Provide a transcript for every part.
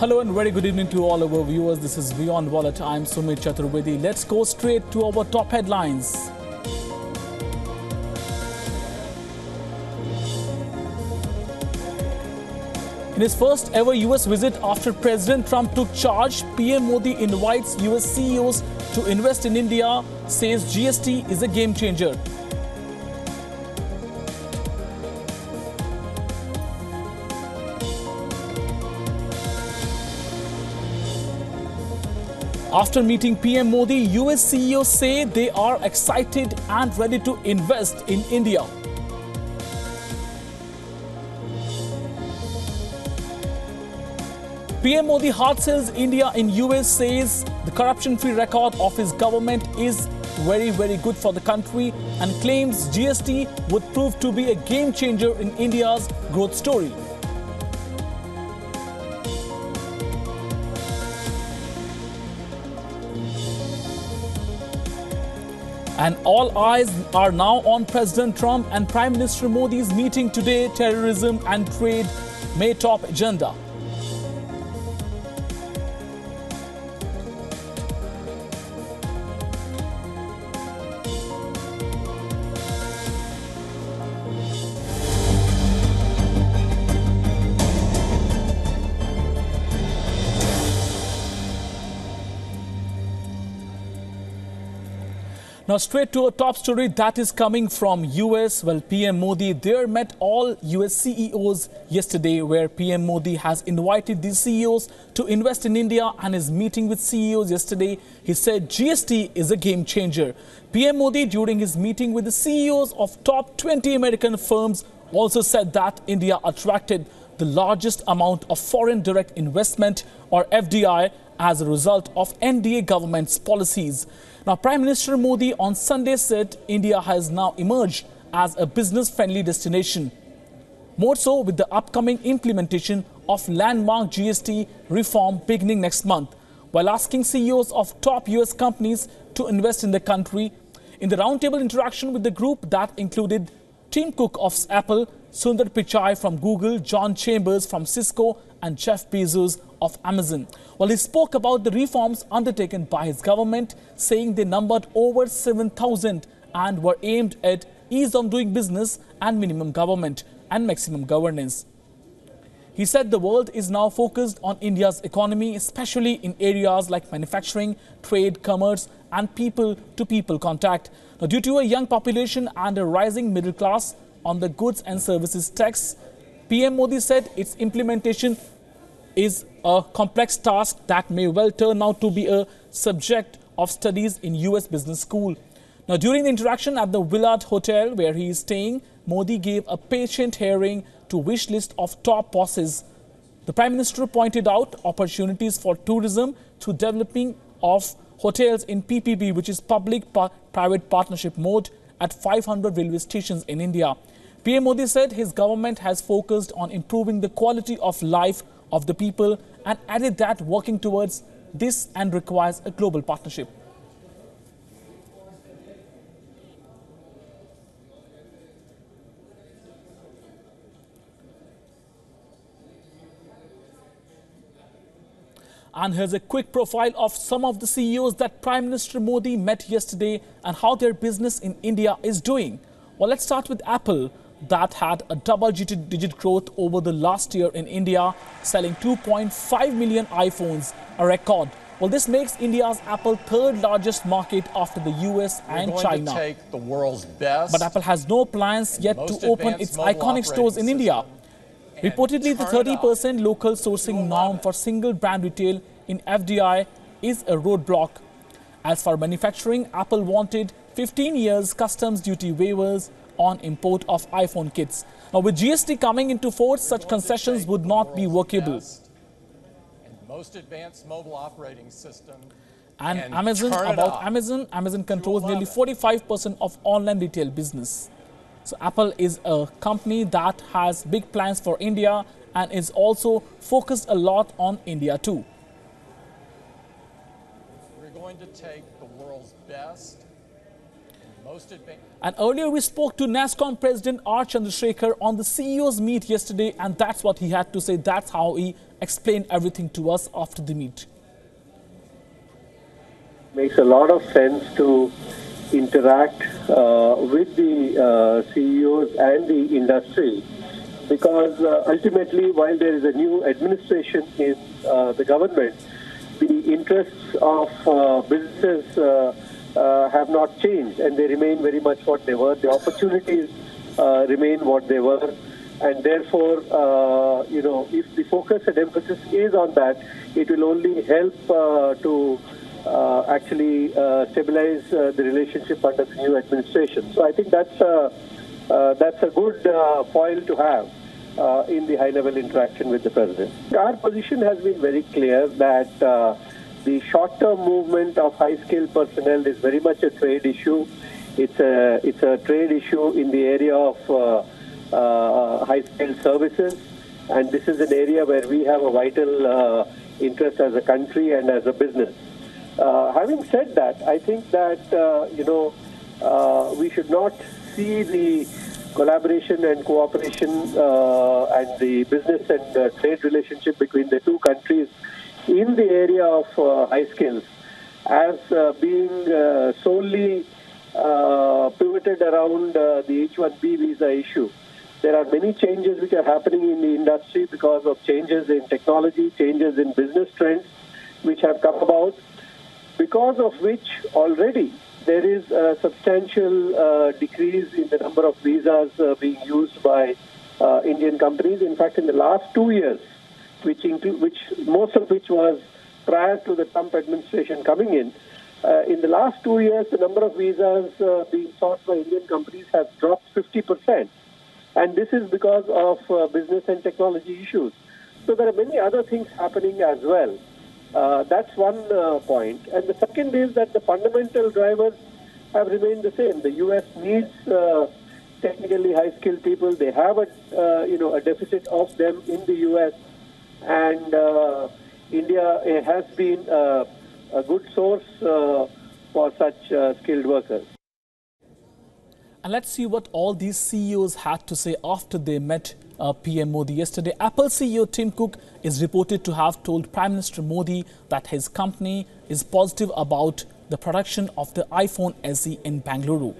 Hello and very good evening to all our viewers. This is WION Wallet. I'm Sumit Chaturvedi. Let's go straight to our top headlines. In his first ever US visit after President Trump took charge, PM Modi invites US CEOs to invest in India, says GST is a game changer. After meeting PM Modi, US CEOs say they are excited and ready to invest in India. PM Modi hard sells India in US, says the corruption-free record of his government is very good for the country and claims GST would prove to be a game changer in India's growth story. And all eyes are now on President Trump and Prime Minister Modi's meeting today. Terrorism and trade may top agenda. Now straight to a top story that is coming from US. Well, PM Modi there met all US CEOs yesterday, where PM Modi has invited these CEOs to invest in India, and his meeting with CEOs yesterday, he said GST is a game changer. PM Modi, during his meeting with the CEOs of top 20 American firms, also said that India attracted the largest amount of foreign direct investment, or FDI, as a result of NDA government's policies. Now, Prime Minister Modi on Sunday said India has now emerged as a business-friendly destination, more so with the upcoming implementation of landmark GST reform beginning next month, while asking CEOs of top US companies to invest in the country. In the roundtable interaction with the group that included Tim Cook of Apple, Sundar Pichai from Google, John Chambers from Cisco, and Jeff Bezos of Amazon. Well, he spoke about the reforms undertaken by his government, saying they numbered over 7,000 and were aimed at ease of doing business and minimum government and maximum governance. He said the world is now focused on India's economy, especially in areas like manufacturing, trade, commerce, and people-to-people contact. Now, due to a young population and a rising middle class on the goods and services tax, PM Modi said its implementation is a complex task that may well turn out to be a subject of studies in US Business School. Now, during the interaction at the Willard Hotel where he is staying, Modi gave a patient hearing to wish list of top bosses. The Prime Minister pointed out opportunities for tourism through developing of hotels in PPP, which is public-private partnership mode, at 500 railway stations in India. PM Modi said his government has focused on improving the quality of life of the people and added that working towards this and requires a global partnership. And here's a quick profile of some of the CEOs that Prime Minister Modi met yesterday and how their business in India is doing. Well, let's start with Apple, that had a double-digit growth over the last year in India, selling 2.5 million iPhones, a record. Well, this makes India's Apple third largest market after the US and China. Take the world's best, but Apple has no plans yet to open its iconic stores in India. Reportedly, the 30% local sourcing norm for single brand retail in FDI is a roadblock. As for manufacturing, Apple wanted 15 years customs duty waivers on import of iPhone kits. Now, with GST coming into force, such concessions would not be workable. Most advanced mobile operating system. And Amazon controls nearly 45% of online retail business. So Apple is a company that has big plans for India and is also focused a lot on India too. We're going to take the world's best most advanced. And earlier we spoke to NASSCOM President R. Chandrasekhar on the CEO's meet yesterday, and that's what he had to say. That's how he explained everything to us after the meet. Makes a lot of sense to interact with the CEOs and the industry, because ultimately, while there is a new administration in the government, the interests of businesses have not changed, and they remain very much what they were. The opportunities remain what they were, and therefore, if the focus and emphasis is on that, it will only help to actually stabilize the relationship under the new administration. So I think that's a good foil to have in the high-level interaction with the president. Our position has been very clear that the short-term movement of high-skilled personnel is very much a trade issue. It's a trade issue in the area of high-skilled services, and this is an area where we have a vital interest as a country and as a business. Having said that, I think that we should not see the collaboration and cooperation and the business and trade relationship between the two countries in the area of high skills as being solely pivoted around the H-1B visa issue. There are many changes which are happening in the industry because of changes in technology, changes in business trends which have come about, because of which already there is a substantial decrease in the number of visas being used by Indian companies. In fact, in the last 2 years, which most of which was prior to the Trump administration coming in the last 2 years, the number of visas being sought by Indian companies has dropped 50%. And this is because of business and technology issues. So there are many other things happening as well. That's one point. And the second is that the fundamental drivers have remained the same. The U.S. needs technically high-skilled people. They have a deficit of them in the U.S. And India has been a good source for such skilled workers. And let's see what all these CEOs had to say after they met PM Modi yesterday. Apple CEO Tim Cook is reported to have told Prime Minister Modi that his company is positive about the production of the iPhone SE in Bengaluru.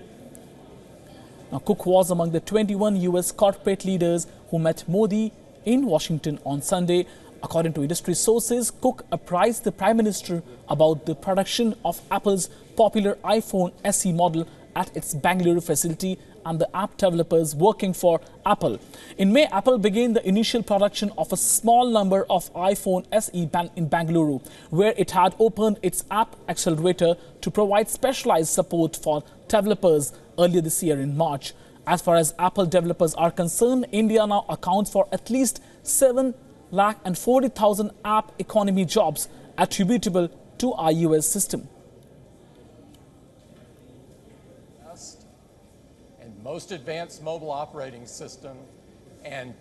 Now, Cook was among the 21 US corporate leaders who met Modi in Washington on Sunday. According to industry sources, Cook apprised the Prime Minister about the production of Apple's popular iPhone SE model at its Bengaluru facility and the app developers working for Apple. In May, Apple began the initial production of a small number of iPhone SE in Bengaluru, where it had opened its app accelerator to provide specialized support for developers earlier this year in March. As far as Apple developers are concerned, India now accounts for at least 740,000 app economy jobs attributable to our US system. Most advanced mobile operating system and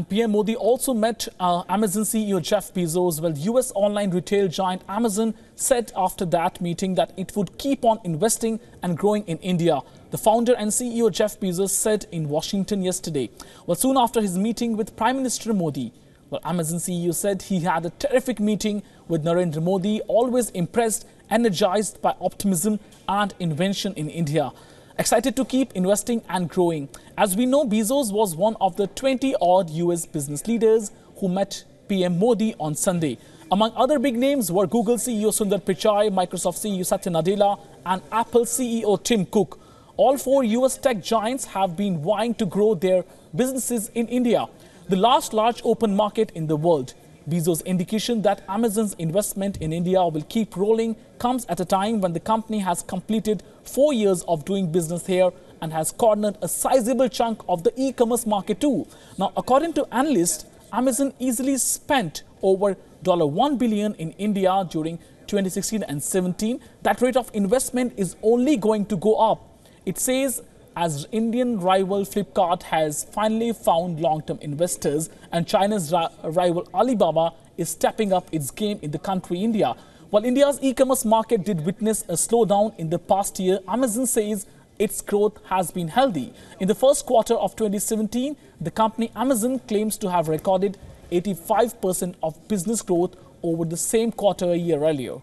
PM Modi also met Amazon CEO Jeff Bezos. Well, US online retail giant Amazon said after that meeting that it would keep on investing and growing in India. The founder and CEO Jeff Bezos said in Washington yesterday. Well, soon after his meeting with Prime Minister Modi, well, Amazon CEO said he had a terrific meeting with Narendra Modi, always impressed, energized by optimism and invention in India. Excited to keep investing and growing. As we know, Bezos was one of the 20-odd US business leaders who met PM Modi on Sunday. Among other big names were Google CEO Sundar Pichai, Microsoft CEO Satya Nadella, and Apple CEO Tim Cook. All four US tech giants have been vying to grow their businesses in India, the last large open market in the world. Bezos' indication that Amazon's investment in India will keep rolling comes at a time when the company has completed 4 years of doing business here and has cornered a sizable chunk of the e-commerce market too. Now, according to analysts, Amazon easily spent over $1 billion in India during 2016 and 17. That rate of investment is only going to go up. It says as Indian rival Flipkart has finally found long-term investors and China's rival Alibaba is stepping up its game in the country India. While India's e-commerce market did witness a slowdown in the past year, Amazon says its growth has been healthy. In the first quarter of 2017, the company Amazon claims to have recorded 85% of business growth over the same quarter a year earlier.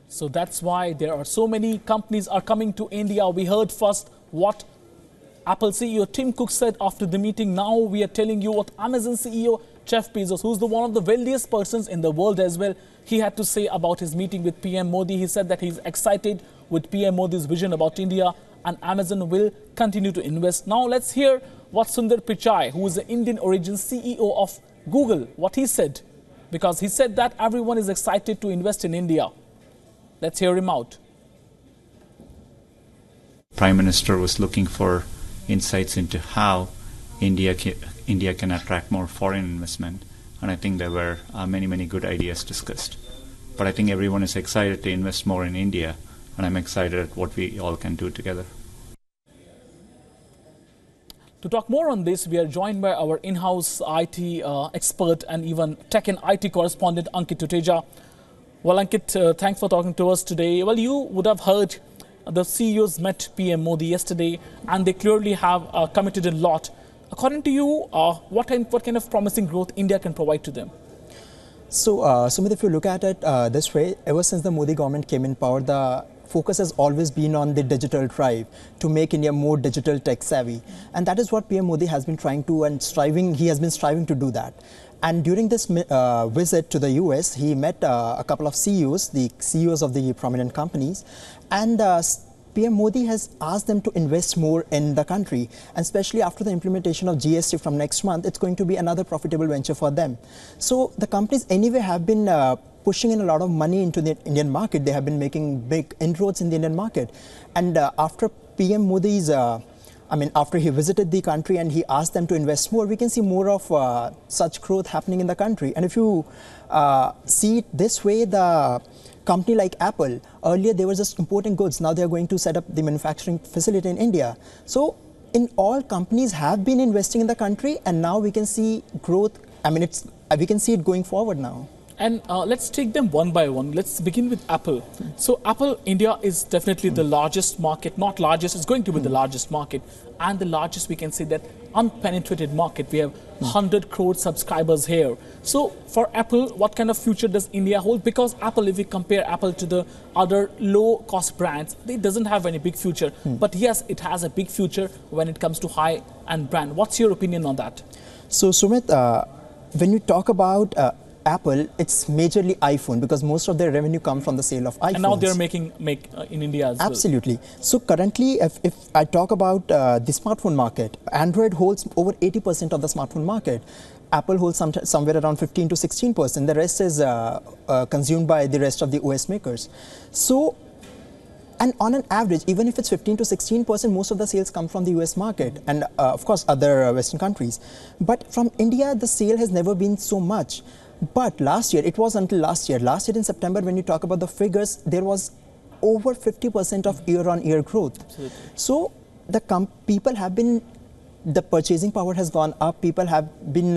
So that's why there are so many companies are coming to India. We heard first what Apple CEO Tim Cook said after the meeting. Now we are telling you what Amazon CEO Jeff Bezos, who's one of the wealthiest persons in the world as well, he had to say about his meeting with PM Modi. He said that he's excited with PM Modi's vision about India and Amazon will continue to invest. Now let's hear what Sundar Pichai, who is the Indian origin CEO of Google, what he said. Because he said that everyone is excited to invest in India. Let's hear him out. Prime Minister was looking for insights into how India can attract more foreign investment, and I think there were many good ideas discussed. But I think everyone is excited to invest more in India, and I'm excited at what we all can do together. To talk more on this, we are joined by our in-house IT expert and even tech and IT correspondent Ankit Tuteja. Well, Ankit, thanks for talking to us today. Well, you would have heard the CEOs met PM Modi yesterday, and they clearly have committed a lot. According to you, what kind of promising growth India can provide to them? So, Sumit, if you look at it this way, ever since the Modi government came in power, the focus has always been on the digital drive to make India more digital tech savvy. And that is what PM Modi has been trying to he has been striving to do that. And during this visit to the US, he met a couple of CEOs, the CEOs of the prominent companies, and PM Modi has asked them to invest more in the country, and especially after the implementation of GST from next month, it's going to be another profitable venture for them. So the companies anyway have been pushing in a lot of money into the Indian market. They have been making big inroads in the Indian market. And after PM Modi's after he visited the country and he asked them to invest more, we can see more of such growth happening in the country. And if you see it this way, the company like Apple, earlier they were just importing goods. Now they are going to set up the manufacturing facility in India. So in all, companies have been investing in the country, and now we can see growth. We can see it going forward now. And let's take them one by one. Let's begin with Apple. So Apple, India is definitely the largest market, not largest, it's going to be the largest market. And the largest, we can say that unpenetrated market. We have 100 crore subscribers here. So for Apple, what kind of future does India hold? Because Apple, if we compare Apple to the other low cost brands, it doesn't have any big future. But yes, it has a big future when it comes to high-end brand. What's your opinion on that? So Sumit, when you talk about Apple, it's majorly iPhone, because most of their revenue comes from the sale of iPhones. And now they're making in India as well. Absolutely. So currently, if I talk about the smartphone market, Android holds over 80% of the smartphone market. Apple holds somewhere around 15 to 16%. The rest is consumed by the rest of the OS makers. So, and on an average, even if it's 15 to 16%, most of the sales come from the US market and of course other Western countries. But from India, the sale has never been so much. But last year, it was until last year in September, when you talk about the figures, there was over 50% of year-on-year growth. Absolutely. So people have been, the purchasing power has gone up. People have been,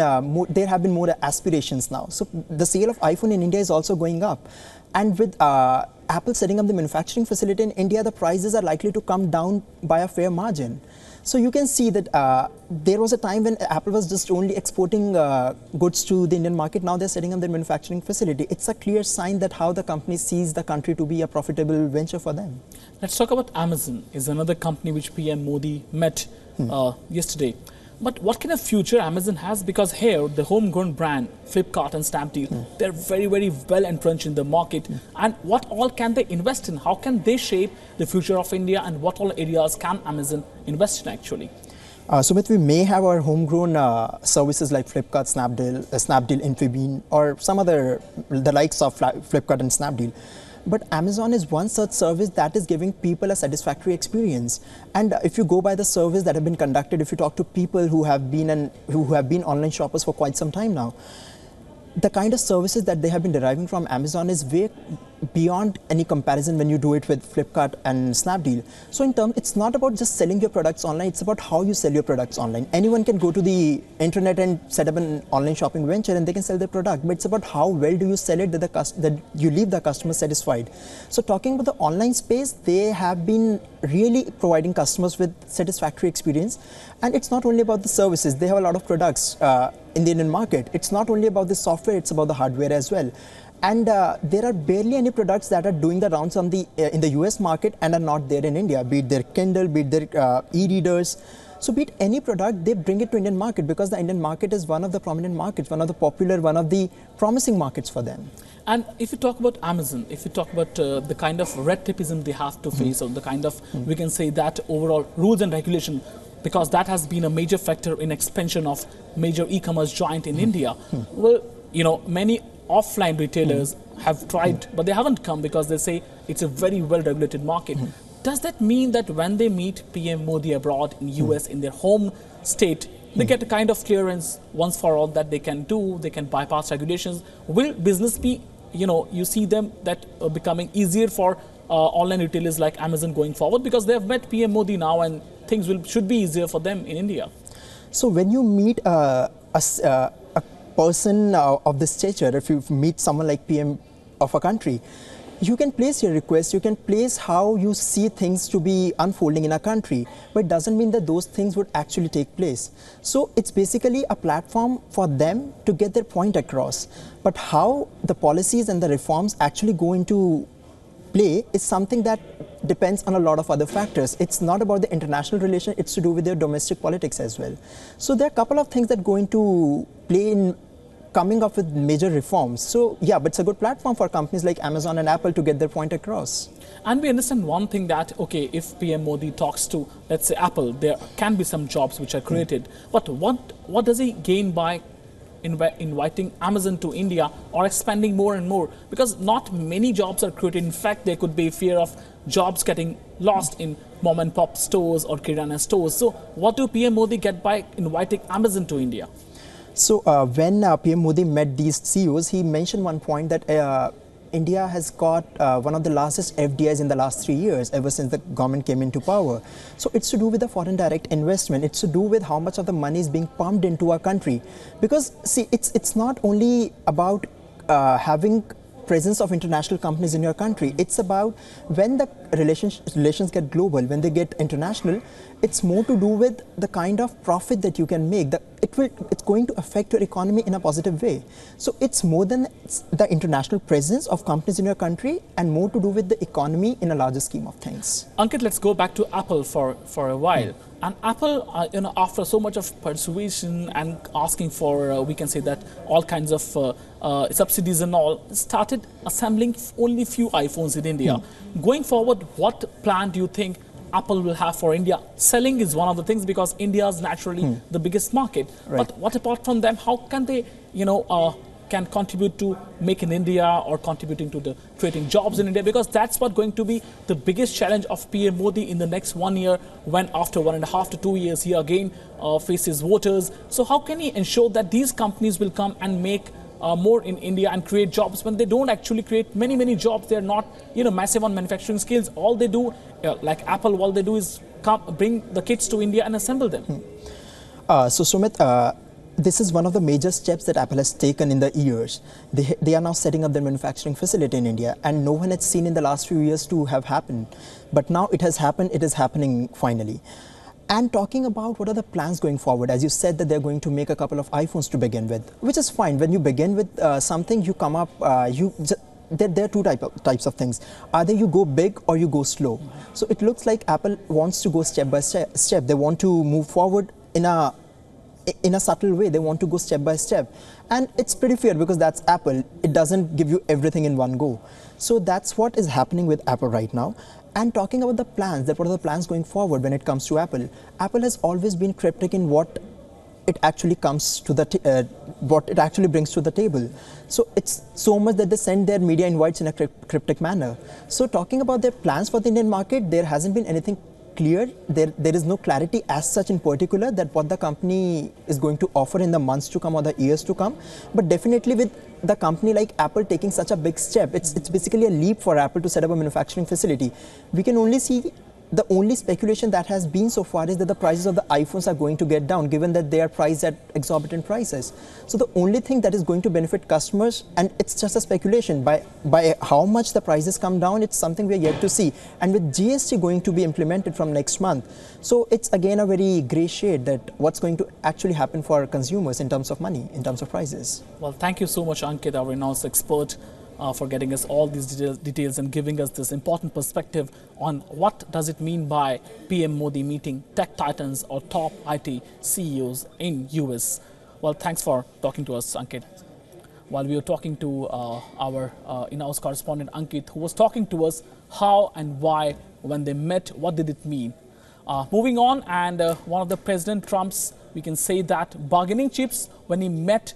there have been more aspirations now. So the sale of iPhone in India is also going up. And with Apple setting up the manufacturing facility in India, the prices are likely to come down by a fair margin. So you can see that there was a time when Apple was just only exporting goods to the Indian market. Now they're setting up their manufacturing facility. It's a clear sign that how the company sees the country to be a profitable venture for them. Let's talk about Amazon. Is another company which PM Modi met yesterday. But what kind of future Amazon has? Because here, the homegrown brand, Flipkart and Snapdeal, they're very well entrenched in the market. And what all can they invest in? How can they shape the future of India, and what all areas can Amazon invest in actually? Sumit, we may have our homegrown services like Flipkart, Snapdeal, Infibeam, or some other, the likes of Flipkart and Snapdeal. But Amazon is one such service that is giving people a satisfactory experience. And if you go by the surveys that have been conducted, if you talk to people who have been online shoppers for quite some time now, the kind of services that they have been deriving from Amazon is beyond any comparison when you do it with Flipkart and Snapdeal. So in terms, it's not about just selling your products online, it's about how you sell your products online. Anyone can go to the internet and set up an online shopping venture and they can sell their product, but it's about how well do you sell it that you leave the customer satisfied. So talking about the online space, they have been really providing customers with satisfactory experience. And it's not only about the services, they have a lot of products in the Indian market. It's not only about the software, it's about the hardware as well. And there are barely any products that are doing the rounds on in the US market and are not there in India, be it their Kindle, be it their e-readers. So be it any product, they bring it to Indian market because the Indian market is one of the prominent markets, one of the popular, one of the promising markets for them. And if you talk about Amazon, if you talk about the kind of red tapeism they have to face, or the kind of, we can say that overall rules and regulation, because that has been a major factor in expansion of major e-commerce giant in India. Well, you know, many offline retailers have tried, but they haven't come because they say it's a very well-regulated market. Does that mean that when they meet PM Modi abroad in US, in their home state, they get a kind of clearance once for all that they can do, they can bypass regulations? Will business be, you know, you see them that becoming easier for online retailers like Amazon going forward because they have met PM Modi now and things should be easier for them in India? So when you meet a person of this stature, if you meet someone like PM of a country, you can place your request, you can place how you see things to be unfolding in a country, but it doesn't mean that those things would actually take place. So it's basically a platform for them to get their point across. But how the policies and the reforms actually go into play is something that depends on a lot of other factors. It's not about the international relation, it's to do with their domestic politics as well. So there are a couple of things that go into play in coming up with major reforms. So yeah, but it's a good platform for companies like Amazon and Apple to get their point across. And we understand one thing that, okay, if PM Modi talks to, let's say, Apple, there can be some jobs which are created. But what does he gain by inviting Amazon to India or expanding more and more? Because not many jobs are created. In fact, there could be fear of jobs getting lost in mom and pop stores or kirana stores. So what do PM Modi get by inviting Amazon to India? So when PM Modi met these CEOs, he mentioned one point that India has got one of the largest FDIs in the last 3 years, ever since the government came into power. So it's to do with the foreign direct investment. It's to do with how much of the money is being pumped into our country. Because see, it's not only about having presence of international companies in your country. It's about when the relations get global, when they get international, it's more to do with the kind of profit that you can make. It's going to affect your economy in a positive way. So it's more than the international presence of companies in your country and more to do with the economy in a larger scheme of things. Ankit, let's go back to Apple for a while. And Apple, you know, after so much of persuasion and asking for, we can say that all kinds of subsidies and all, started assembling only few iPhones in India. Going forward, what plan do you think Apple will have for India? Selling is one of the things because India is naturally the biggest market. Right. But what apart from them, how can they, you know, can contribute to Make in India or contributing to the creating jobs in India? Because that's what going to be the biggest challenge of PM Modi in the next 1 year, when after 1.5 to 2 years he again faces voters. So how can he ensure that these companies will come and make more in India and create jobs when they don't actually create many jobs? They're not, you know, massive on manufacturing skills. All they do, like Apple, all they do is bring the kits to India and assemble them. So Sumit, this is one of the major steps that Apple has taken in the years. They are now setting up their manufacturing facility in India, and no one had seen in the last few years to have happened. But now it has happened, it is happening finally. And talking about what are the plans going forward, as you said that they're going to make a couple of iPhones to begin with, which is fine. When you begin with something, you come up, there are two types of things. Either you go big or you go slow. So it looks like Apple wants to go step by step. They want to move forward in a subtle way. They want to go step by step. And it's pretty fair because that's Apple. It doesn't give you everything in one go. So that's what is happening with Apple right now. And talking about the plans, what are the plans going forward when it comes to Apple? Apple has always been cryptic in what it actually comes to what it actually brings to the table. So it's so much that they send their media invites in a cryptic manner. So talking about their plans for the Indian market, there hasn't been anything clear. There is no clarity as such in particular that what the company is going to offer in the months to come or the years to come. But definitely with the company like Apple taking such a big step, it's basically a leap for Apple to set up a manufacturing facility. We can only see the only speculation that has been so far is that the prices of the iPhones are going to get down, given that they are priced at exorbitant prices. So the only thing that is going to benefit customers, and it's just a speculation, by how much the prices come down, it's something we are yet to see. And with GST going to be implemented from next month, so it's again a very grey shade that what's going to actually happen for consumers in terms of money, in terms of prices. Well, thank you so much, Ankit, our renowned expert, for getting us all these details and giving us this important perspective on what does it mean by PM Modi meeting tech titans or top IT CEOs in US. Well, thanks for talking to us, Ankit. While we were talking to our in-house correspondent, Ankit, who was talking to us how and why, when they met, what did it mean. Moving on, and one of the President Trump's, we can say that, bargaining chips when he met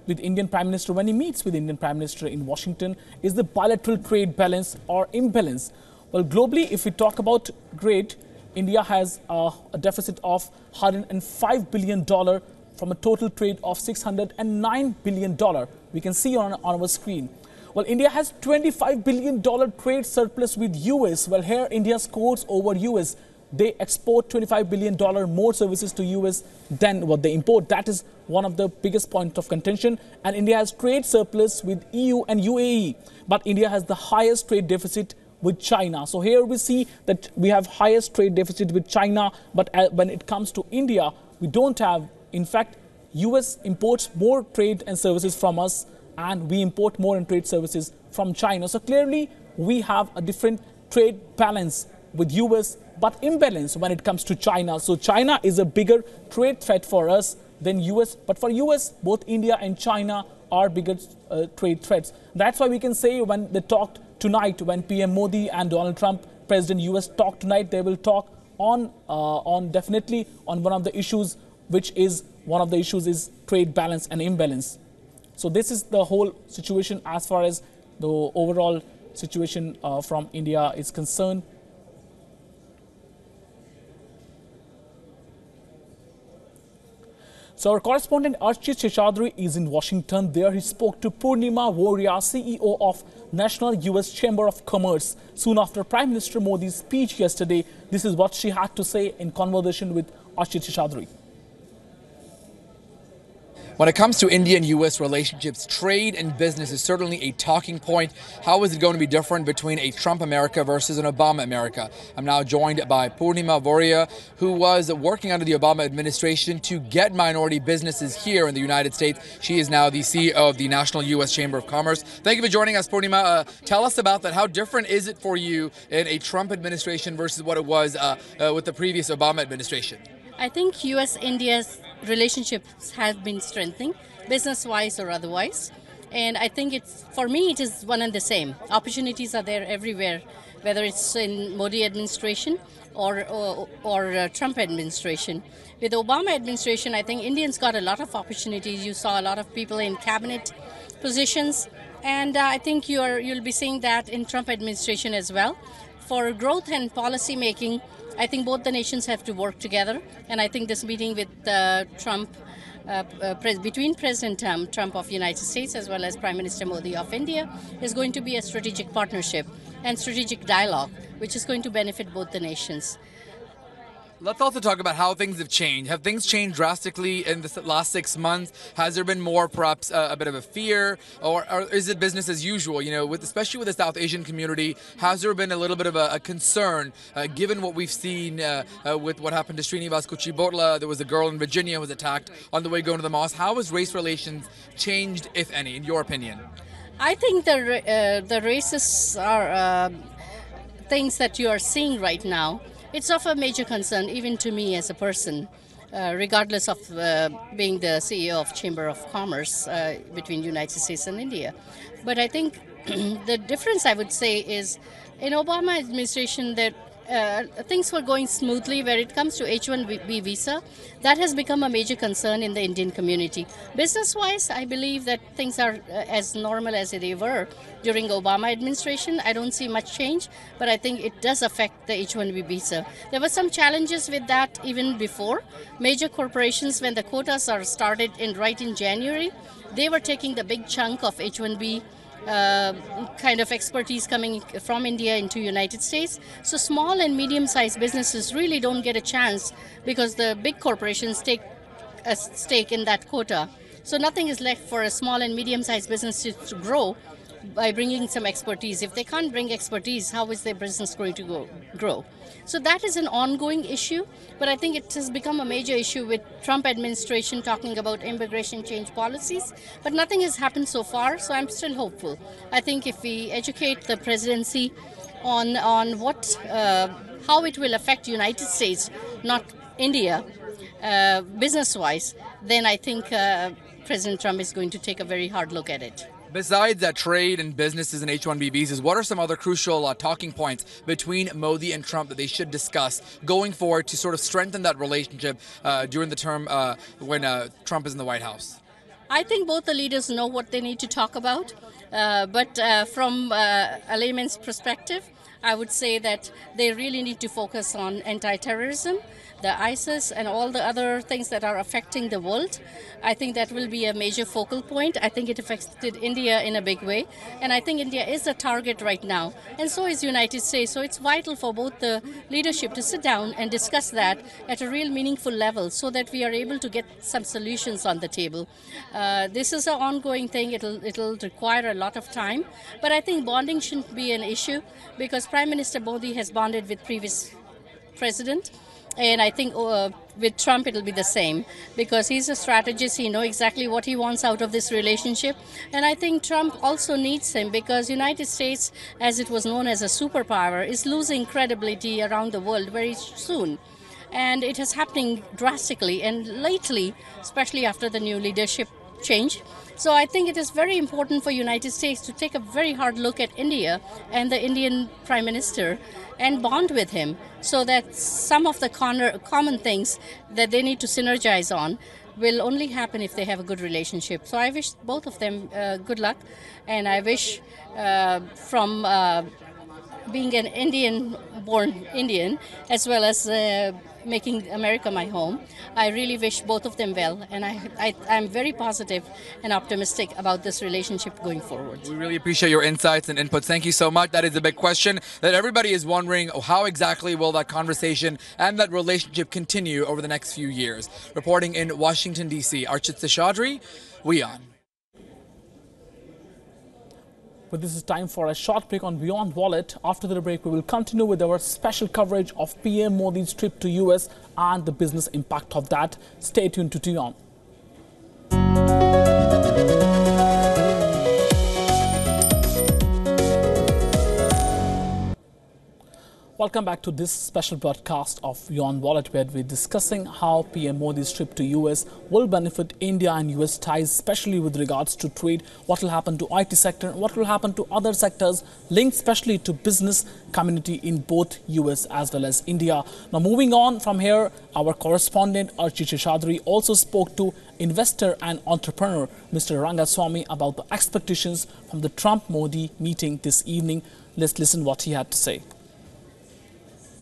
with Indian Prime Minister, when he meets with Indian Prime Minister in Washington, is the bilateral trade balance or imbalance. Well, globally, if we talk about trade, India has a deficit of $105 billion from a total trade of $609 billion. We can see on our screen. Well, India has $25 billion trade surplus with US. Well, here India scores over US. They export $25 billion more services to US than what they import. That is one of the biggest points of contention. And India has trade surplus with EU and UAE. But India has the highest trade deficit with China. So here we see that we have highest trade deficit with China. But when it comes to India, we don't have. In fact, US imports more trade and services from us, and we import more in trade services from China. So clearly, we have a different trade balance with US, but imbalance when it comes to China. So China is a bigger trade threat for us than US. But for US, both India and China are bigger trade threats. That's why we can say when they talked tonight, when PM Modi and Donald Trump, President US, talk tonight, they will talk on definitely on one of the issues, which is one of the issues is trade balance and imbalance. So this is the whole situation as far as the overall situation from India is concerned. So our correspondent Archit Seshadri is in Washington. There he spoke to Purnima Voria, CEO of National US Chamber of Commerce, soon after Prime Minister Modi's speech yesterday. This is what she had to say in conversation with Archit Seshadri. When it comes to India and U.S. relationships, trade and business is certainly a talking point. How is it going to be different between a Trump America versus an Obama America? I'm now joined by Purnima Voria, who was working under the Obama administration to get minority businesses here in the United States. She is now the CEO of the National U.S. Chamber of Commerce. Thank you for joining us, Purnima. Tell us about that. How different is it for you in a Trump administration versus what it was with the previous Obama administration? I think U.S.-India's relationships have been strengthening, business-wise or otherwise. And I think for me, it is one and the same. Opportunities are there everywhere, whether it's in Modi administration or Trump administration. With the Obama administration, I think Indians got a lot of opportunities. You saw a lot of people in cabinet positions. And I think you'll be seeing that in Trump administration as well. For growth and policy making, I think both the nations have to work together, and I think this meeting with between President Trump of the United States as well as Prime Minister Modi of India is going to be a strategic partnership and strategic dialogue, which is going to benefit both the nations. Let's also talk about how things have changed. Have things changed drastically in the last 6 months? Has there been more, perhaps, a bit of a fear, or is it business as usual? You know, especially with the South Asian community, has there been a little bit of a concern, given what we've seen with what happened to Srinivas Kuchibhotla? There was a girl in Virginia who was attacked on the way going to the mosque. How has race relations changed, if any, in your opinion? I think the races are things that you are seeing right now. It's of a major concern, even to me as a person, regardless of being the CEO of Chamber of Commerce between United States and India. But I think the difference, I would say, is in Obama administration that things were going smoothly. Where it comes to H-1B visa, that has become a major concern in the Indian community. Business-wise, I believe that things are as normal as they were during Obama administration. I don't see much change, but I think it does affect the H-1B visa. There were some challenges with that even before. Major corporations, when the quotas are started right in January, they were taking the big chunk of H-1B kind of expertise coming from India into United States. So small and medium-sized businesses really don't get a chance because the big corporations take a stake in that quota. So nothing is left for a small and medium-sized business to grow by bringing some expertise. If they can't bring expertise, how is their business going to grow? So that is an ongoing issue, but I think it has become a major issue with Trump administration talking about immigration change policies, but nothing has happened so far, so I'm still hopeful. I think if we educate the presidency on how it will affect United States, not India, business-wise, then I think President Trump is going to take a very hard look at it. Besides trade and businesses and H-1B visas, what are some other crucial talking points between Modi and Trump that they should discuss going forward to sort of strengthen that relationship during the term when Trump is in the White House? I think both the leaders know what they need to talk about, but from a layman's perspective, I would say that they really need to focus on anti-terrorism, the ISIS and all the other things that are affecting the world. I think that will be a major focal point. I think it affected India in a big way. And I think India is a target right now. And so is United States. So it's vital for both the leadership to sit down and discuss that at a real meaningful level so that we are able to get some solutions on the table. This is an ongoing thing. It'll require a lot of time. But I think bonding shouldn't be an issue because Prime Minister Modi has bonded with previous president. And I think with Trump it'll be the same because he's a strategist. He knows exactly what he wants out of this relationship. And I think Trump also needs him because United States, as it was known as a superpower, is losing credibility around the world very soon. And it is happening drastically and lately, especially after the new leadership change. So I think it is very important for United States to take a very hard look at India and the Indian Prime Minister and bond with him so that some of the common things that they need to synergize on will only happen if they have a good relationship. So I wish both of them good luck, and I wish from being an Indian-born Indian as well as making America my home, I really wish both of them well, and I'm very positive and optimistic about this relationship going forward. We really appreciate your insights and inputs. Thank you so much. That is a big question that everybody is wondering, how exactly will that conversation and that relationship continue over the next few years? Reporting in Washington, D.C., Archit Seshadri, WION. But this is time for a short break on Beyond Wallet. After the break, we will continue with our special coverage of PM Modi's trip to US and the business impact of that. Stay tuned to WION. Welcome back to this special broadcast of Beyond Wallet, where we're discussing how PM Modi's trip to US will benefit India and US ties, especially with regards to trade, what will happen to IT sector, what will happen to other sectors linked especially to business community in both US as well as India. Now moving on from here, our correspondent Archit Seshadri also spoke to investor and entrepreneur Mr. Rangaswamy about the expectations from the Trump-Modi meeting this evening. Let's listen what he had to say.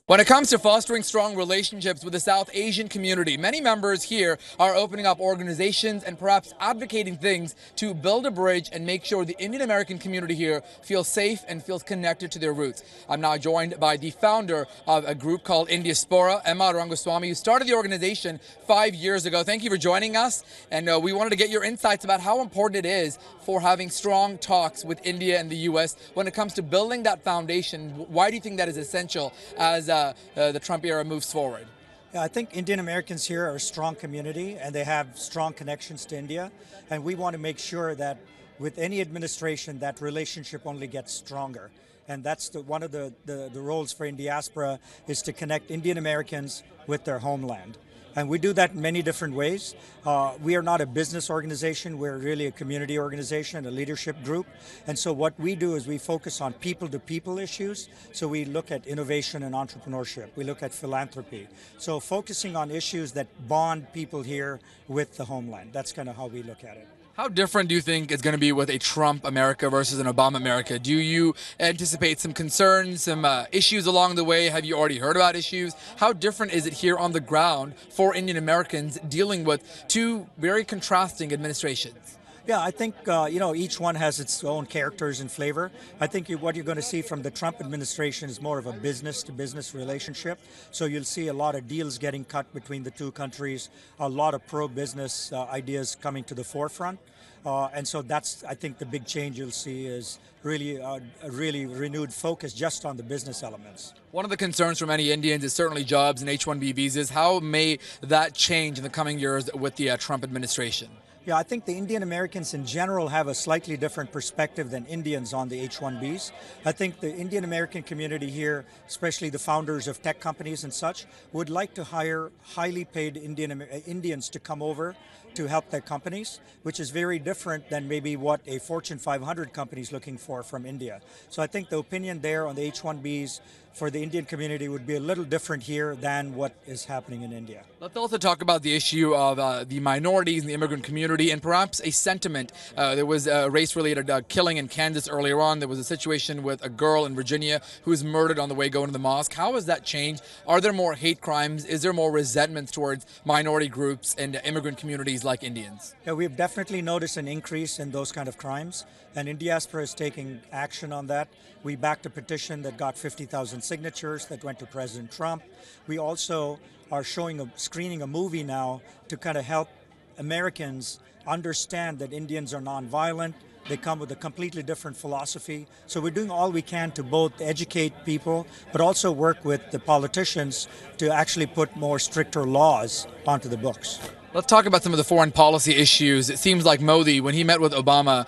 When it comes to fostering strong relationships with the South Asian community, many members here are opening up organizations and perhaps advocating things to build a bridge and make sure the Indian American community here feels safe and feels connected to their roots. I'm now joined by the founder of a group called Indiaspora, Emma Rangaswamy, who started the organization 5 years ago. Thank you for joining us. And we wanted to get your insights about how important it is for having strong talks with India and the U.S. when it comes to building that foundation. Why do you think that is essential as the Trump era moves forward? Yeah, I think Indian Americans here are a strong community and they have strong connections to India. And we want to make sure that with any administration, that relationship only gets stronger. And that's one of the roles for Indiaspora is to connect Indian Americans with their homeland. And we do that in many different ways. We are not a business organization. We're really a community organization, a leadership group. And so what we do is we focus on people-to-people issues. So we look at innovation and entrepreneurship. We look at philanthropy. So focusing on issues that bond people here with the homeland. That's kind of how we look at it. How different do you think it's going to be with a Trump America versus an Obama America? Do you anticipate some concerns, some issues along the way? Have you already heard about issues? How different is it here on the ground for Indian Americans dealing with two very contrasting administrations? Yeah, I think, each one has its own characters and flavor. I think what you're going to see from the Trump administration is more of a business-to-business relationship. So you'll see a lot of deals getting cut between the two countries, a lot of pro-business ideas coming to the forefront. And so that's, I think, the big change you'll see is really a really renewed focus just on the business elements. One of the concerns for many Indians is certainly jobs and H-1B visas. How may that change in the coming years with the Trump administration? Yeah, I think the Indian Americans in general have a slightly different perspective than Indians on the H-1Bs. I think the Indian American community here, especially the founders of tech companies and such, would like to hire highly paid Indians to come over to help their companies, which is very different than maybe what a Fortune 500 company is looking for from India. So I think the opinion there on the H-1Bs for the Indian community would be a little different here than what is happening in India. Let's also talk about the issue of the minorities in the immigrant community and perhaps a sentiment. There was a race-related killing in Kansas earlier on. There was a situation with a girl in Virginia who was murdered on the way going to the mosque. How has that changed? Are there more hate crimes? Is there more resentment towards minority groups and immigrant communities like Indians? Yeah, we've definitely noticed an increase in those kind of crimes, and Indiaspora is taking action on that. We backed a petition that got 50,000 signatures that went to President Trump. We also are screening a movie now to kind of help Americans understand that Indians are nonviolent. They come with a completely different philosophy. So we're doing all we can to both educate people, but also work with the politicians to actually put more stricter laws onto the books. Let's talk about some of the foreign policy issues. It seems like Modi, when he met with Obama,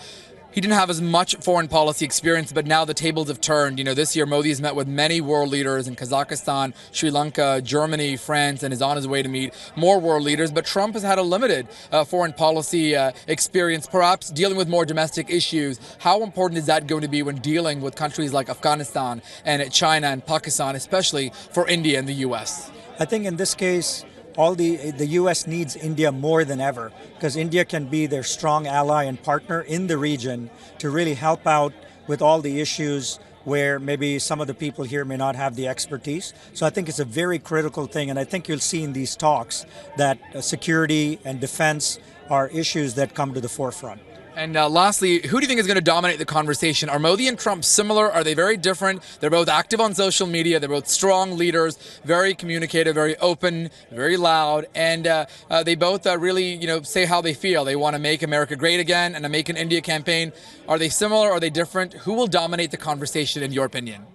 he didn't have as much foreign policy experience, but now the tables have turned. You know, this year Modi has met with many world leaders in Kazakhstan, Sri Lanka, Germany, France, and is on his way to meet more world leaders. But Trump has had a limited foreign policy experience, perhaps dealing with more domestic issues. How important is that going to be when dealing with countries like Afghanistan and China and Pakistan, especially for India and the U.S.? I think in this case, the U.S. needs India more than ever because India can be their strong ally and partner in the region to really help out with all the issues where maybe some of the people here may not have the expertise. So I think it's a very critical thing, and I think you'll see in these talks that security and defense are issues that come to the forefront. And lastly, who do you think is going to dominate the conversation? Are Modi and Trump similar? Are they very different? They're both active on social media. They're both strong leaders, very communicative, very open, very loud. And they both really, say how they feel. They want to make America great again and a Make in India campaign. Are they similar? Are they different? Who will dominate the conversation, in your opinion?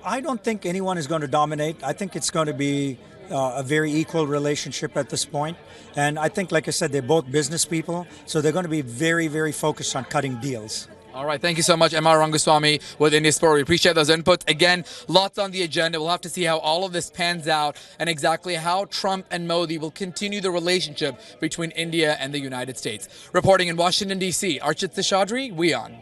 I don't think anyone is going to dominate. I think it's going to be a very equal relationship at this point. And I think, like I said, they're both business people, so they're going to be very, very focused on cutting deals. All right, thank you so much, M.R. Rangaswamy with Indiaspora. We appreciate those inputs. Again, lots on the agenda. We'll have to see how all of this pans out and exactly how Trump and Modi will continue the relationship between India and the United States. Reporting in Washington, D.C., Archit Seshadri, WION.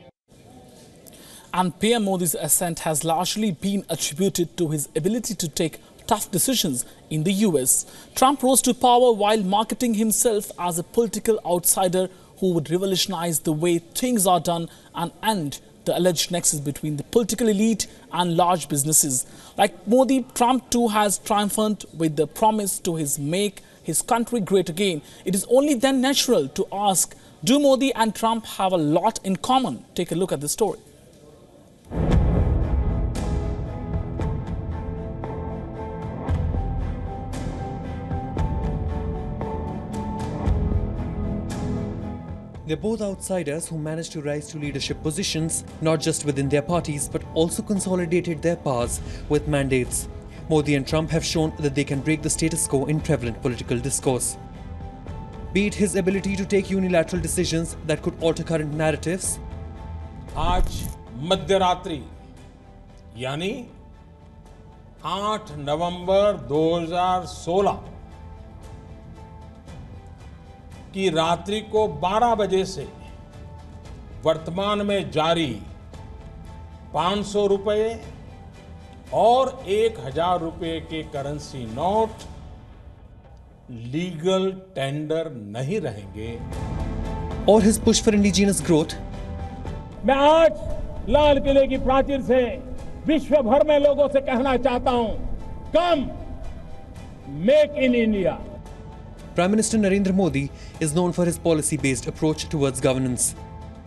And PM Modi's ascent has largely been attributed to his ability to take tough decisions in the US. Trump rose to power while marketing himself as a political outsider who would revolutionize the way things are done and end the alleged nexus between the political elite and large businesses. Like Modi, Trump too has triumphed with the promise to make his country great again. It is only then natural to ask, do Modi and Trump have a lot in common? Take a look at the story. They're both outsiders who managed to rise to leadership positions, not just within their parties, but also consolidated their powers with mandates. Modi and Trump have shown that they can break the status quo in prevalent political discourse. Be it his ability to take unilateral decisions that could alter current narratives, आज मध्यरात्रि यानी 8 नवंबर 2016 कि रात्रि को 12 बजे से वर्तमान में जारी 500 रुपए और 1000 रुपए के करेंसी नोट लीगल टेंडर नहीं रहेंगे। Or his push for indigenous growth? मैं आज लाल किले की प्राचीर से विश्व भर में लोगों से कहना चाहता हूं, कम make in India. Prime Minister Narendra Modi is known for his policy-based approach towards governance.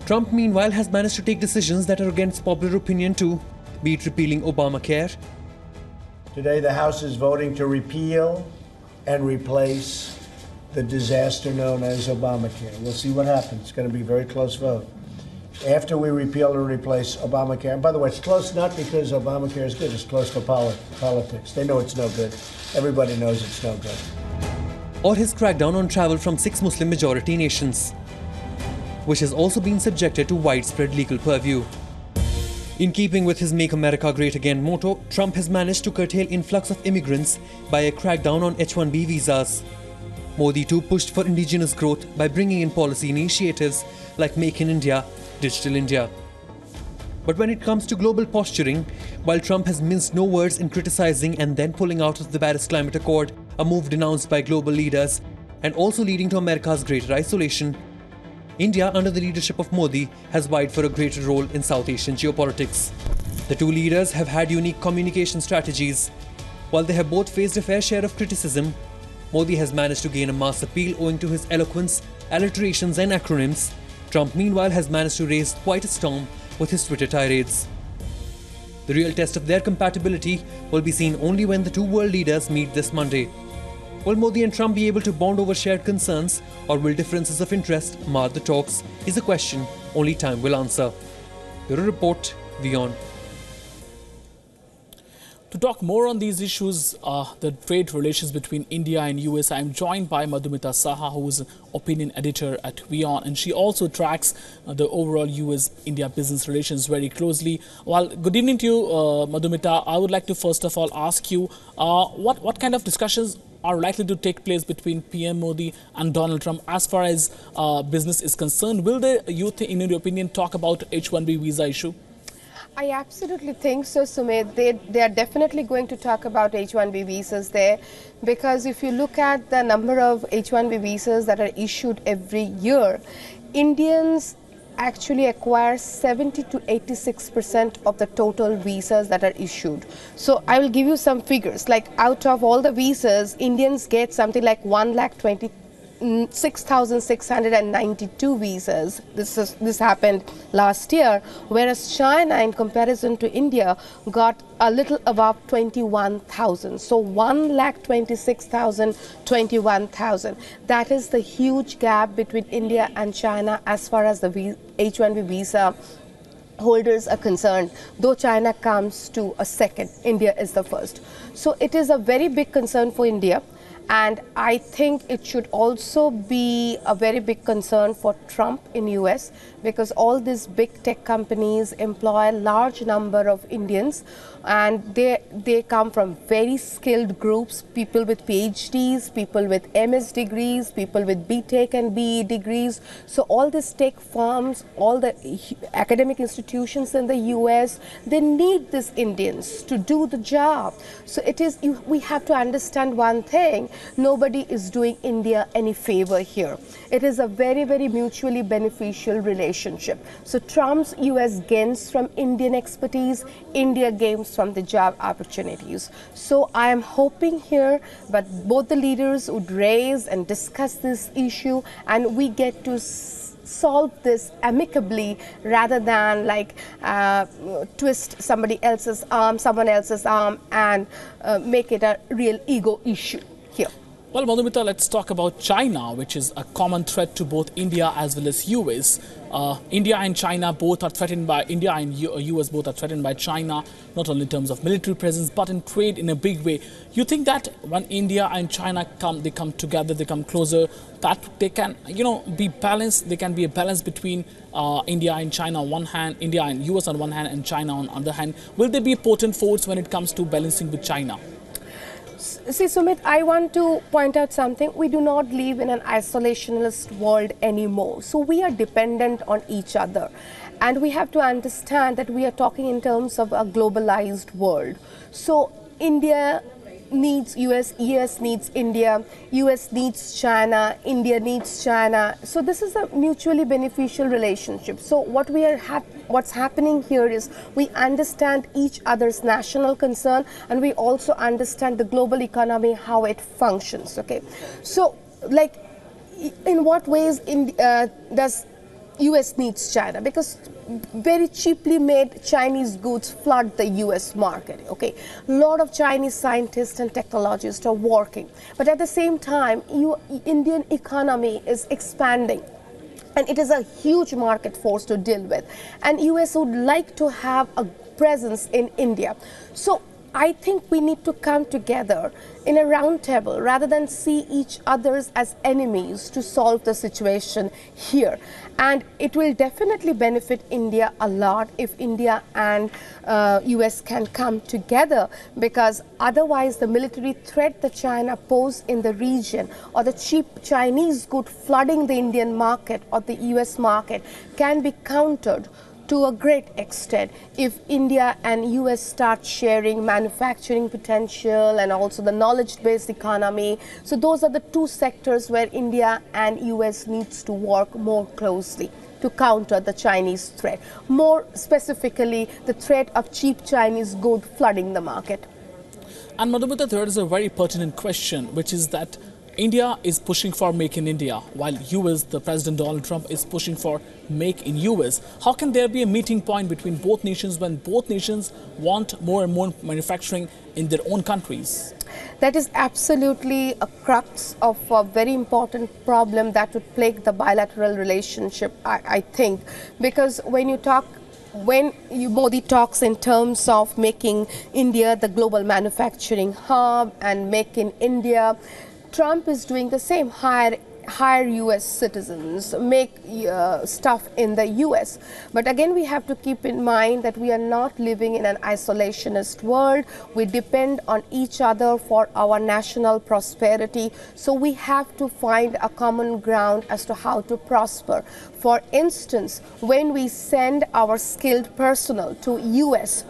Trump, meanwhile, has managed to take decisions that are against popular opinion too, be it repealing Obamacare. Today, the House is voting to repeal and replace the disaster known as Obamacare. We'll see what happens. It's going to be a very close vote. After we repeal and replace Obamacare, and by the way, it's close not because Obamacare is good, it's close for politics. They know it's no good. Everybody knows it's no good. Or his crackdown on travel from 6 Muslim majority nations, which has also been subjected to widespread legal purview. In keeping with his Make America Great Again motto, Trump has managed to curtail influx of immigrants by a crackdown on H-1B visas. Modi too pushed for indigenous growth by bringing in policy initiatives like Make in India, Digital India. But when it comes to global posturing, while Trump has minced no words in criticizing and then pulling out of the Paris Climate Accord, a move denounced by global leaders and also leading to America's greater isolation, India, under the leadership of Modi, has vied for a greater role in South Asian geopolitics. The two leaders have had unique communication strategies. While they have both faced a fair share of criticism, Modi has managed to gain a mass appeal owing to his eloquence, alliterations and acronyms. Trump, meanwhile, has managed to raise quite a storm with his Twitter tirades. The real test of their compatibility will be seen only when the two world leaders meet this Monday. Will Modi and Trump be able to bond over shared concerns, or will differences of interest mar the talks, is a question only time will answer. Bureau Report, WION. To talk more on these issues, the trade relations between India and US, I'm joined by Madhumita Saha, who is an opinion editor at WION, and she also tracks the overall US-India business relations very closely. Well, good evening to you, Madhumita. I would like to first of all ask you, what kind of discussions are likely to take place between PM Modi and Donald Trump as far as business is concerned? Will they, in your opinion, talk about H-1B visa issue? I absolutely think so, Sumit. They are definitely going to talk about H-1B visas there, because if you look at the number of H-1B visas that are issued every year, Indians actually acquire 70 to 86% of the total visas that are issued. So I will give you some figures. Like, out of all the visas, Indians get something like 1,26,692 visas. This happened last year, whereas China, in comparison to India, got a little above 21,000. So 1,26,000, 21,000. That is the huge gap between India and China as far as the H-1B visa holders are concerned. Though China comes to a second, India is the first. So it is a very big concern for India. And I think it should also be a very big concern for Trump in US, because all these big tech companies employ a large number of Indians, and they come from very skilled groups, people with PhDs, people with MS degrees, people with BTech and BE degrees. So all these tech firms, all the academic institutions in the US, they need these Indians to do the job. So we have to understand one thing: nobody is doing India any favor here. It is a very, very mutually beneficial relationship. So Trump's US gains from Indian expertise, India gains from the job opportunities. So I am hoping here that both the leaders would raise and discuss this issue, and we get to solve this amicably rather than like twist someone else's arm and make it a real ego issue here. Well, Madhumita, let's talk about China, which is a common threat to both India as well as US. India and China both are threatened by, India and US both are threatened by China, not only in terms of military presence, but in trade in a big way. You think that when India and China come together, they come closer, that they can, be balanced, there can be a balance between India and China on one hand, India and US on one hand, and China on the other hand. Will there be a potent force when it comes to balancing with China? See, Sumit, I want to point out something. We do not live in an isolationist world anymore. So we are dependent on each other. And we have to understand that we are talking in terms of a globalized world. So India needs US, US needs India, US needs China, India needs China. So this is a mutually beneficial relationship. So what's happening here is we understand each other's national concern, and we also understand the global economy, how it functions. Okay, so like in what ways does US needs China? Because very cheaply made Chinese goods flood the US market. Okay, a lot of Chinese scientists and technologists are working, but at the same time, Indian economy is expanding. And it is a huge market force to deal with. And US would like to have a presence in India. So I think we need to come together in a round table rather than see each others as enemies to solve the situation here. And it will definitely benefit India a lot if India and US can come together, because otherwise the military threat that China poses in the region, or the cheap Chinese good flooding the Indian market or the US market, can be countered to a great extent if India and US start sharing manufacturing potential and also the knowledge-based economy. So those are the two sectors where India and US needs to work more closely to counter the Chinese threat. More specifically, the threat of cheap Chinese good flooding the market. And Madhumita, there is a very pertinent question, which is that India is pushing for Make in India, while US, the President Donald Trump, is pushing for Make in US. How can there be a meeting point between both nations when both nations want more and more manufacturing in their own countries? That is absolutely a crux of a very important problem that would plague the bilateral relationship, I think, because when Modi talks in terms of making India the global manufacturing hub and Make in India, Trump is doing the same, hire US citizens, make stuff in the US. But again, we have to keep in mind that we are not living in an isolationist world. We depend on each other for our national prosperity. So we have to find a common ground as to how to prosper. For instance, when we send our skilled personnel to US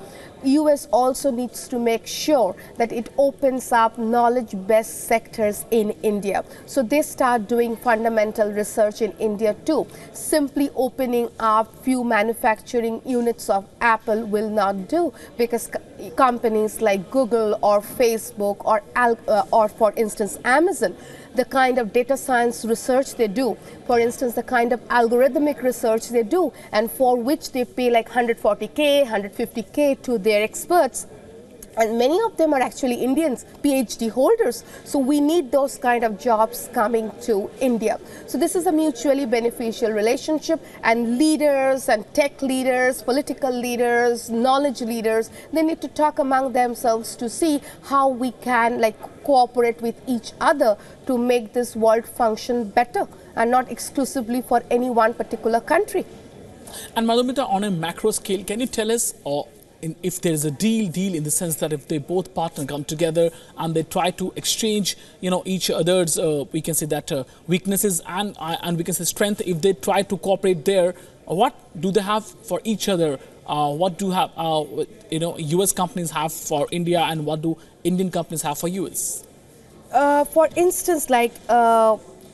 also needs to make sure that it opens up knowledge-based sectors in India. So they start doing fundamental research in India too. Simply opening up few manufacturing units of Apple will not do, because companies like Google or Facebook or for instance Amazon, the kind of data science research they do, for instance, the kind of algorithmic research they do, and for which they pay like 140K, 150K to their experts. And many of them are actually Indians, PhD holders. So we need those kind of jobs coming to India. So this is a mutually beneficial relationship, and leaders and tech leaders, political leaders, knowledge leaders, they need to talk among themselves to see how we can cooperate with each other to make this world function better and not exclusively for any one particular country. And Madhumita, on a macro scale, can you tell us if there is a deal in the sense that if they both partner come together and they try to exchange, each other's, we can say that weaknesses and we can say strength, if they try to cooperate there, what do they have for each other? What do US companies have for India, and what do Indian companies have for US? For instance,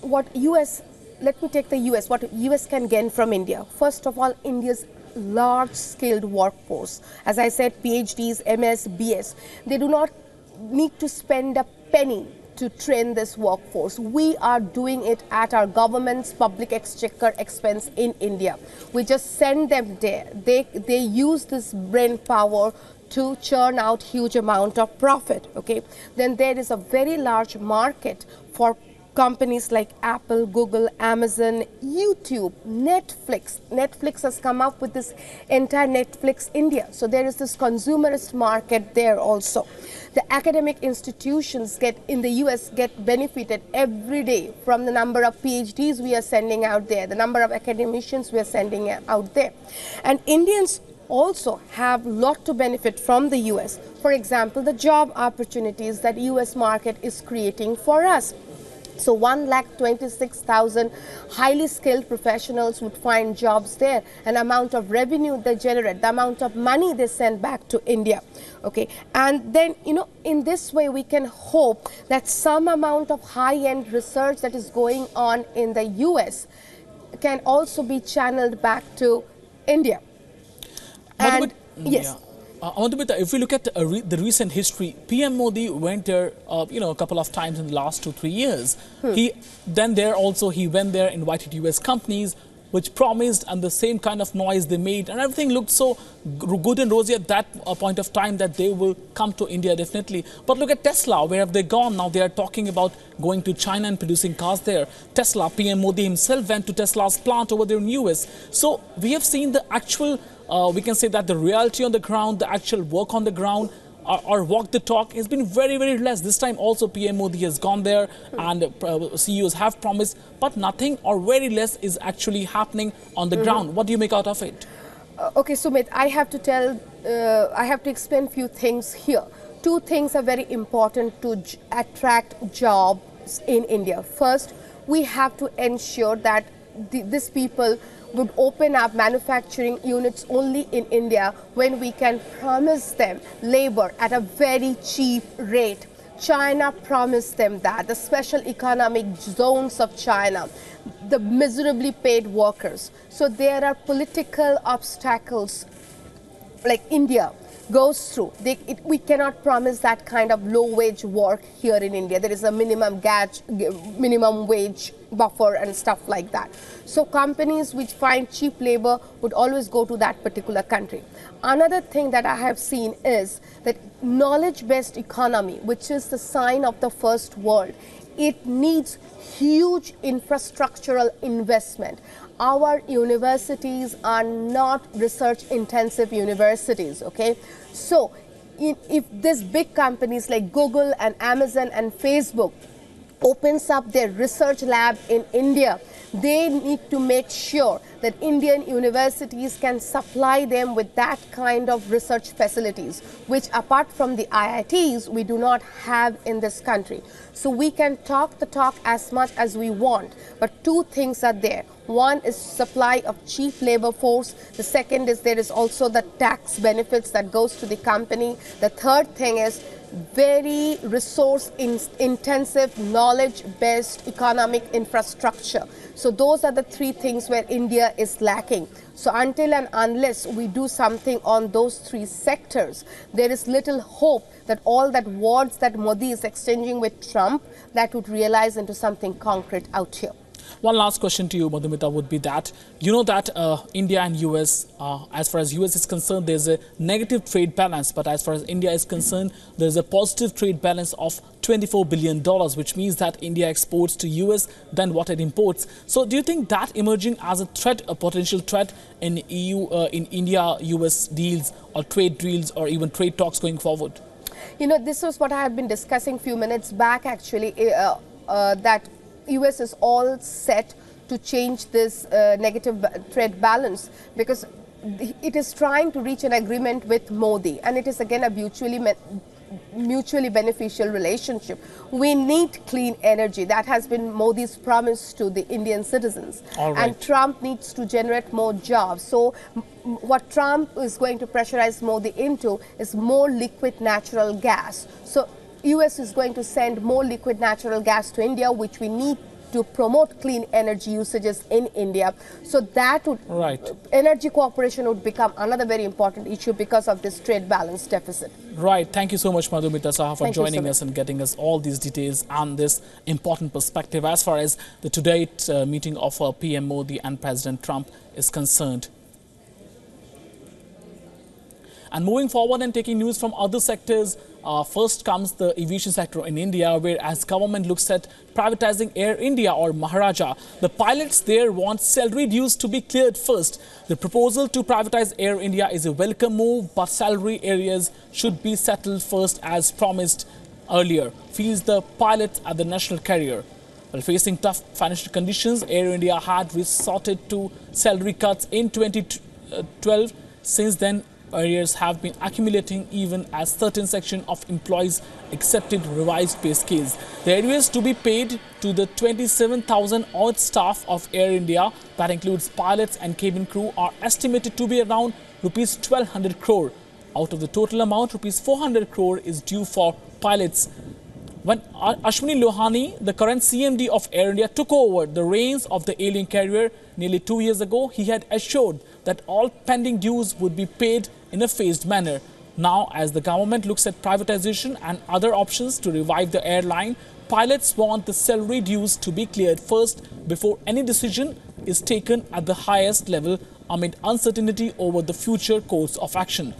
what US, let me take the US, what US can gain from India. First of all, India's large skilled workforce. As I said, PhDs, MS, BS. They do not need to spend a penny to train this workforce. We are doing it at our government's public exchequer expense in India. We just send them there. They use this brain power to churn out huge amount of profit. Okay. Then there is a very large market for companies like Apple, Google, Amazon, YouTube, Netflix. Netflix has come up with this entire Netflix India. So there is this consumerist market there also. The academic institutions in the US get benefited every day from the number of PhDs we are sending out there, the number of academicians we are sending out there. And Indians also have a lot to benefit from the US. For example, the job opportunities that US market is creating for us. So 1,26,000 highly skilled professionals would find jobs there, an amount of revenue they generate, the amount of money they send back to India. Okay, and then, you know, in this way we can hope that some amount of high-end research that is going on in the US can also be channeled back to India. And yes. Yeah. If we look at the recent history, PM Modi went there, a couple of times in the last 2-3 years. He went there, invited US companies, which promised, and the same kind of noise they made, and everything looked so good and rosy at that point of time that they will come to India definitely. But look at Tesla, where have they gone? Now they are talking about going to China and producing cars there. Tesla, PM Modi himself went to Tesla's plant over there in US. So we have seen the actual we can say that the reality on the ground, the actual work on the ground, or walk the talk has been very, very less. This time also PM Modi has gone there and CEOs have promised, but nothing or very less is actually happening on the ground. What do you make out of it? Okay, Sumit, I have to explain a few things here. Two things are very important to attract jobs in India. First, we have to ensure that these people would open up manufacturing units only in India when we can promise them labor at a very cheap rate. China promised them that, the special economic zones of China, the miserably paid workers. So there are political obstacles like India goes through. We cannot promise that kind of low-wage work here in India. There is a minimum wage buffer and stuff like that. So companies which find cheap labor would always go to that particular country. Another thing that I have seen is that knowledge-based economy, which is the sign of the first world, it needs huge infrastructural investment. Our universities are not research-intensive universities, okay? So if these big companies like Google and Amazon and Facebook opens up their research lab in India, they need to make sure that Indian universities can supply them with that kind of research facilities, which apart from the IITs, we do not have in this country. So we can talk the talk as much as we want, but two things are there. One is supply of cheap labor force. The second is there is also the tax benefits that goes to the company. The third thing is very resource-intensive, knowledge-based economic infrastructure. So those are the three things where India is lacking. So until and unless we do something on those three sectors, there is little hope that all that words that Modi is exchanging with Trump, that would realize into something concrete out here. One last question to you, Madhumita, would be that, you know that India and US, as far as US is concerned, there's a negative trade balance. But as far as India is concerned, there's a positive trade balance of $24 billion, which means that India exports to US than what it imports. So do you think that emerging as a threat, a potential threat in in India-US deals or trade deals or even trade talks going forward? You know, this was what I have been discussing a few minutes back, actually, that US is all set to change this negative trade balance because it is trying to reach an agreement with Modi, and it is again a mutually beneficial relationship. We need clean energy. That has been Modi's promise to the Indian citizens. And Trump needs to generate more jobs. So what Trump is going to pressurize Modi into is more liquid natural gas. So US is going to send more liquid natural gas to India, which we need to promote clean energy usages in India. So that would, energy cooperation would become another very important issue because of this trade balance deficit. Right. Thank you so much, Madhumita Saha, for joining us and getting us all these details and this important perspective as far as the today meeting of PM Modi and President Trump is concerned. And moving forward and taking news from other sectors, first comes the aviation sector in India, where as government looks at privatizing Air India or Maharaja, the pilots there want salary dues to be cleared first. The proposal to privatize Air India is a welcome move, but salary areas should be settled first as promised earlier, feels the pilots at the national carrier. While facing tough financial conditions, Air India had resorted to salary cuts in 2012. Since then, arrears have been accumulating even as certain section of employees accepted revised pay scales. The arrears to be paid to the 27,000 odd staff of Air India, that includes pilots and cabin crew, are estimated to be around rupees 1,200 crore. Out of the total amount, rupees 400 crore is due for pilots. When Ashwini Lohani, the current CMD of Air India, took over the reins of the alien carrier nearly 2 years ago, he had assured that all pending dues would be paid in a phased manner. Now, as the government looks at privatization and other options to revive the airline, pilots want the salary dues to be cleared first before any decision is taken at the highest level amid uncertainty over the future course of action.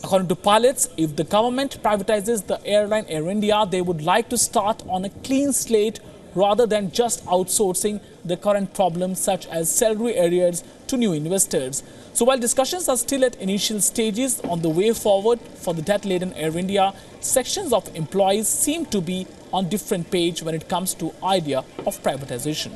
According to pilots, if the government privatizes the airline Air India, they would like to start on a clean slate rather than just outsourcing the current problems such as salary arrears to new investors. So while discussions are still at initial stages on the way forward for the debt-laden Air India, sections of employees seem to be on different page when it comes to idea of privatization.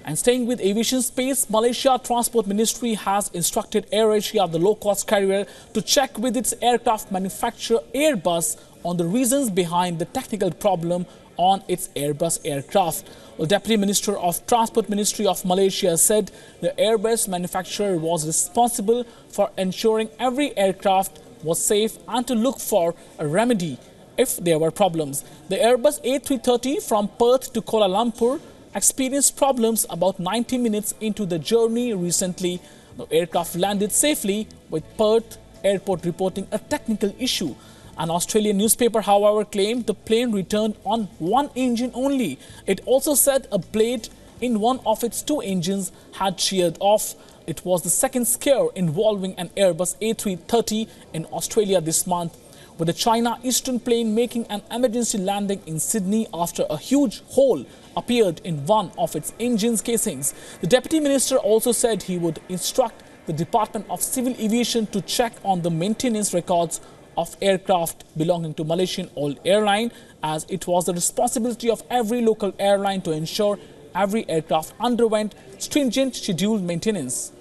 And staying with aviation space, Malaysia Transport Ministry has instructed AirAsia, the low-cost carrier, to check with its aircraft manufacturer Airbus on the reasons behind the technical problem on its Airbus aircraft. The Deputy Minister of Transport Ministry of Malaysia said the Airbus manufacturer was responsible for ensuring every aircraft was safe and to look for a remedy if there were problems. The Airbus A330 from Perth to Kuala Lumpur experienced problems about 90 minutes into the journey recently. The aircraft landed safely, with Perth Airport reporting a technical issue. An Australian newspaper, however, claimed the plane returned on one engine only. It also said a blade in one of its two engines had sheared off. It was the second scare involving an Airbus A330 in Australia this month, with the China Eastern plane making an emergency landing in Sydney after a huge hole appeared in one of its engine's casings. The Deputy Minister also said he would instruct the Department of Civil Aviation to check on the maintenance records of aircraft belonging to Malaysian old airline, as it was the responsibility of every local airline to ensure every aircraft underwent stringent scheduled maintenance.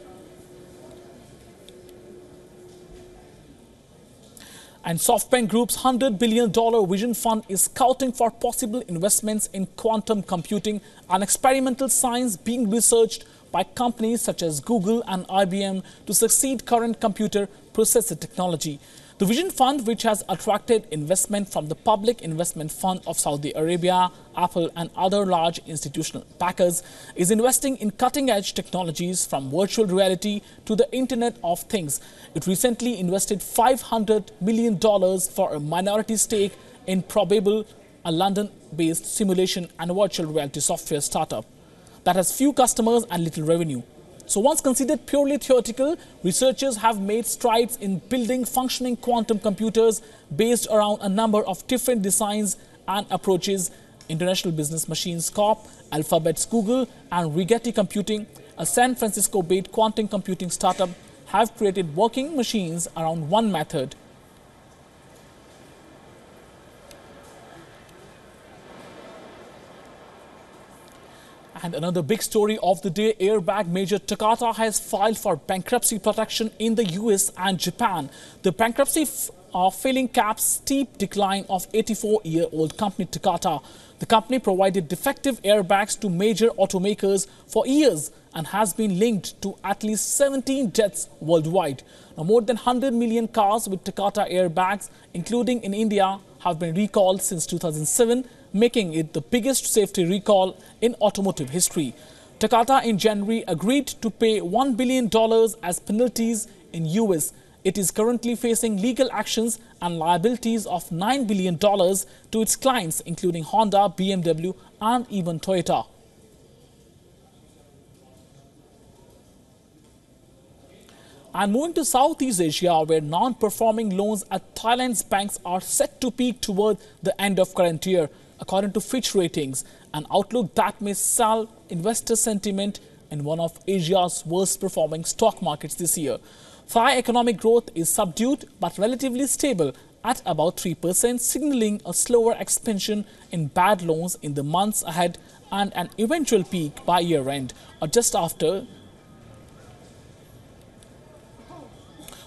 And SoftBank Group's $100 billion Vision Fund is scouting for possible investments in quantum computing, an experimental science being researched by companies such as Google and IBM to succeed current computer processor technology. The Vision Fund, which has attracted investment from the Public Investment Fund of Saudi Arabia, Apple and other large institutional backers, is investing in cutting-edge technologies from virtual reality to the Internet of Things. It recently invested $500 million for a minority stake in Probable, a London-based simulation and virtual reality software startup that has few customers and little revenue. So once considered purely theoretical, researchers have made strides in building functioning quantum computers based around a number of different designs and approaches. International Business Machines Corp, Alphabet's Google and Rigetti Computing, a San Francisco-based quantum computing startup, have created working machines around one method. And another big story of the day, airbag major Takata has filed for bankruptcy protection in the US and Japan. The bankruptcy filing caps steep decline of 84-year-old company Takata. The company provided defective airbags to major automakers for years and has been linked to at least 17 deaths worldwide. Now, more than 100 million cars with Takata airbags, including in India, have been recalled since 2007, making it the biggest safety recall in automotive history. Takata in January agreed to pay $1 billion as penalties in US. It is currently facing legal actions and liabilities of $9 billion to its clients, including Honda, BMW and even Toyota. And moving to Southeast Asia, where non-performing loans at Thailand's banks are set to peak toward the end of current year, according to Fitch Ratings, an outlook that may salve investor sentiment in one of Asia's worst performing stock markets this year. Thai economic growth is subdued but relatively stable at about 3%, signaling a slower expansion in bad loans in the months ahead and an eventual peak by year end or just after.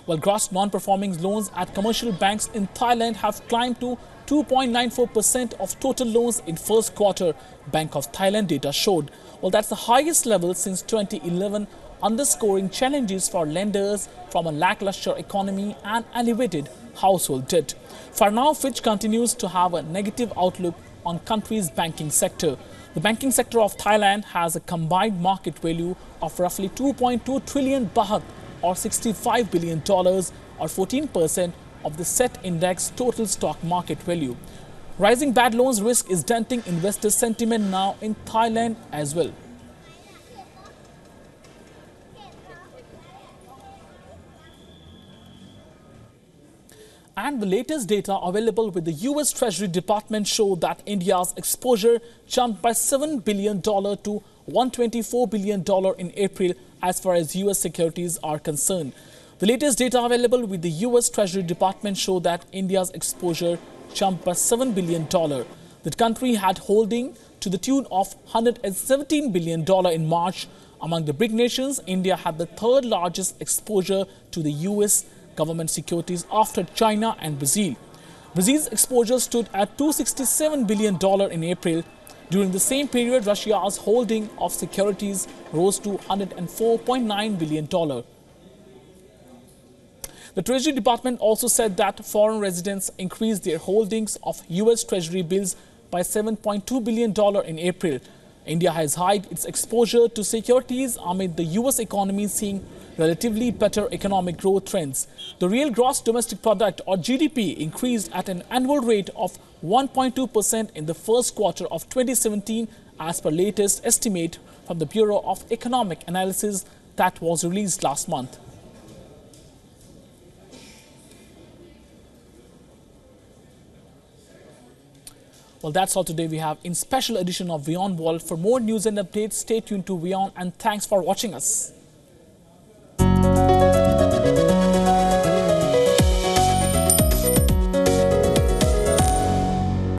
Well, gross non-performing loans at commercial banks in Thailand have climbed to 2.94% of total loans in first quarter, Bank of Thailand data showed. Well, that's the highest level since 2011, underscoring challenges for lenders from a lackluster economy and elevated household debt. For now, Fitch continues to have a negative outlook on country's banking sector. The banking sector of Thailand has a combined market value of roughly 2.2 trillion baht or $65 billion or 14% of the set index total stock market value. Rising bad loans risk is denting investor sentiment now in Thailand as well. And the latest data available with the US Treasury Department show that India's exposure jumped by $7 billion to $124 billion in April as far as US securities are concerned. The latest data available with the US Treasury Department show that India's exposure jumped by $7 billion. The country had holding to the tune of $117 billion in March. Among the BRIC nations, India had the third largest exposure to the US government securities after China and Brazil. Brazil's exposure stood at $267 billion in April. During the same period, Russia's holding of securities rose to $104.9 billion. The Treasury Department also said that foreign residents increased their holdings of US Treasury bills by $7.2 billion in April. India has hiked its exposure to securities amid the US economy seeing relatively better economic growth trends. The real gross domestic product or GDP increased at an annual rate of 1.2% in the first quarter of 2017 as per latest estimate from the Bureau of Economic Analysis that was released last month. Well, that's all today we have in special edition of WION World. For more news and updates, stay tuned to WION and thanks for watching us.